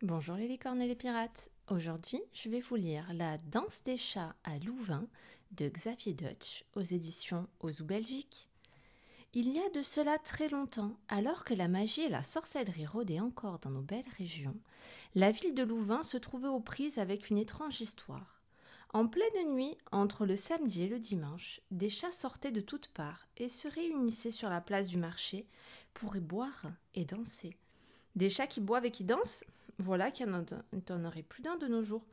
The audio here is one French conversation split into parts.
Bonjour les licornes et les pirates. Aujourd'hui, je vais vous lire La danse des chats à Louvain de Xavier Deutsch aux éditions Ozu Belgique. Il y a de cela très longtemps, alors que la magie et la sorcellerie rôdaient encore dans nos belles régions, la ville de Louvain se trouvait aux prises avec une étrange histoire. En pleine nuit, entre le samedi et le dimanche, des chats sortaient de toutes parts et se réunissaient sur la place du marché pour y boire et danser. Des chats qui boivent et qui dansent, voilà qu'il n'y en aurait plus d'un de nos jours.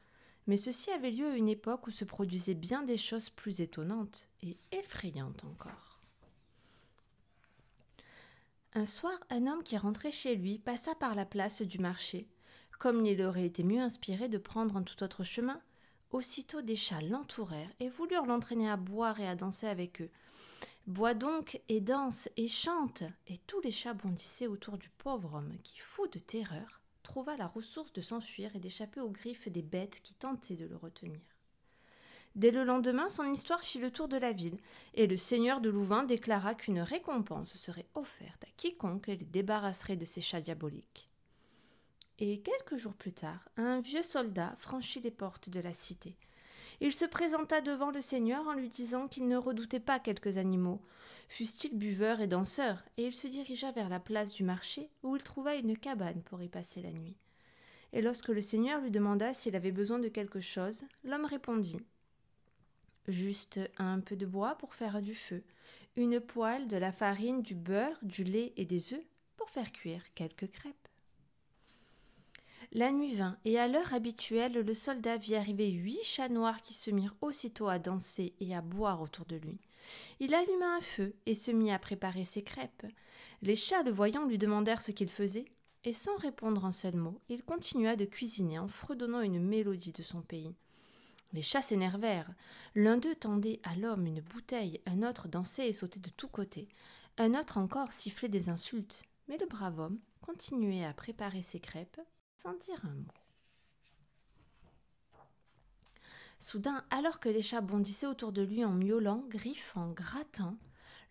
Mais ceci avait lieu à une époque où se produisaient bien des choses plus étonnantes et effrayantes encore. Un soir, un homme qui rentrait chez lui passa par la place du marché. Comme il aurait été mieux inspiré de prendre un tout autre chemin, aussitôt des chats l'entourèrent et voulurent l'entraîner à boire et à danser avec eux. Bois donc et danse et chante. Et tous les chats bondissaient autour du pauvre homme qui, fou de terreur, trouva la ressource de s'enfuir et d'échapper aux griffes des bêtes qui tentaient de le retenir. Dès le lendemain, son histoire fit le tour de la ville, et le seigneur de Louvain déclara qu'une récompense serait offerte à quiconque les débarrasserait de ces chats diaboliques. Et quelques jours plus tard, un vieux soldat franchit les portes de la cité. Il se présenta devant le seigneur en lui disant qu'il ne redoutait pas quelques animaux, fussent-ils buveurs et danseurs, et il se dirigea vers la place du marché où il trouva une cabane pour y passer la nuit. Et lorsque le seigneur lui demanda s'il avait besoin de quelque chose, l'homme répondit « Juste un peu de bois pour faire du feu, une poêle, de la farine, du beurre, du lait et des œufs pour faire cuire quelques crêpes. » La nuit vint, et à l'heure habituelle, le soldat vit arriver 8 chats noirs qui se mirent aussitôt à danser et à boire autour de lui. Il alluma un feu et se mit à préparer ses crêpes. Les chats, le voyant, lui demandèrent ce qu'il faisait, et sans répondre un seul mot, il continua de cuisiner en fredonnant une mélodie de son pays. Les chats s'énervèrent. L'un d'eux tendait à l'homme une bouteille, un autre dansait et sautait de tous côtés, un autre encore sifflait des insultes. Mais le brave homme continuait à préparer ses crêpes sans dire un mot. Soudain, alors que les chats bondissaient autour de lui en miaulant, griffant, grattant,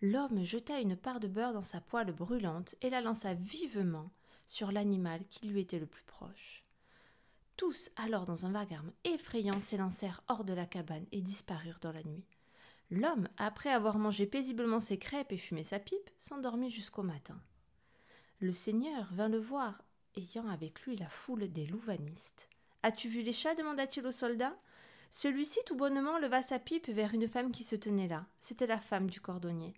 l'homme jeta une part de beurre dans sa poêle brûlante et la lança vivement sur l'animal qui lui était le plus proche. Tous, alors dans un vacarme effrayant, s'élancèrent hors de la cabane et disparurent dans la nuit. L'homme, après avoir mangé paisiblement ses crêpes et fumé sa pipe, s'endormit jusqu'au matin. Le seigneur vint le voir, ayant avec lui la foule des louvanistes. « As-tu vu les chats » demanda-t-il au soldat. Celui-ci tout bonnement leva sa pipe vers une femme qui se tenait là. C'était la femme du cordonnier.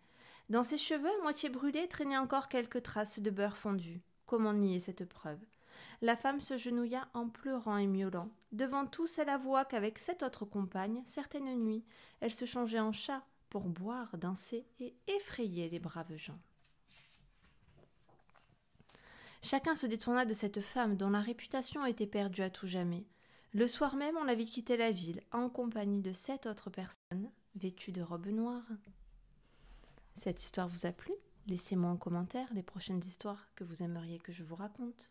Dans ses cheveux, à moitié brûlés, traînaient encore quelques traces de beurre fondu. Comment nier cette preuve? La femme se genouilla en pleurant et miaulant. Devant tous, elle avoua qu'avec 7 autres compagnes, certaines nuits, elle se changeait en chat pour boire, danser et effrayer les braves gens. Chacun se détourna de cette femme dont la réputation était perdue à tout jamais. Le soir même, on la vit quitter la ville, en compagnie de 7 autres personnes, vêtues de robes noires. Cette histoire vous a plu? Laissez-moi en commentaire les prochaines histoires que vous aimeriez que je vous raconte.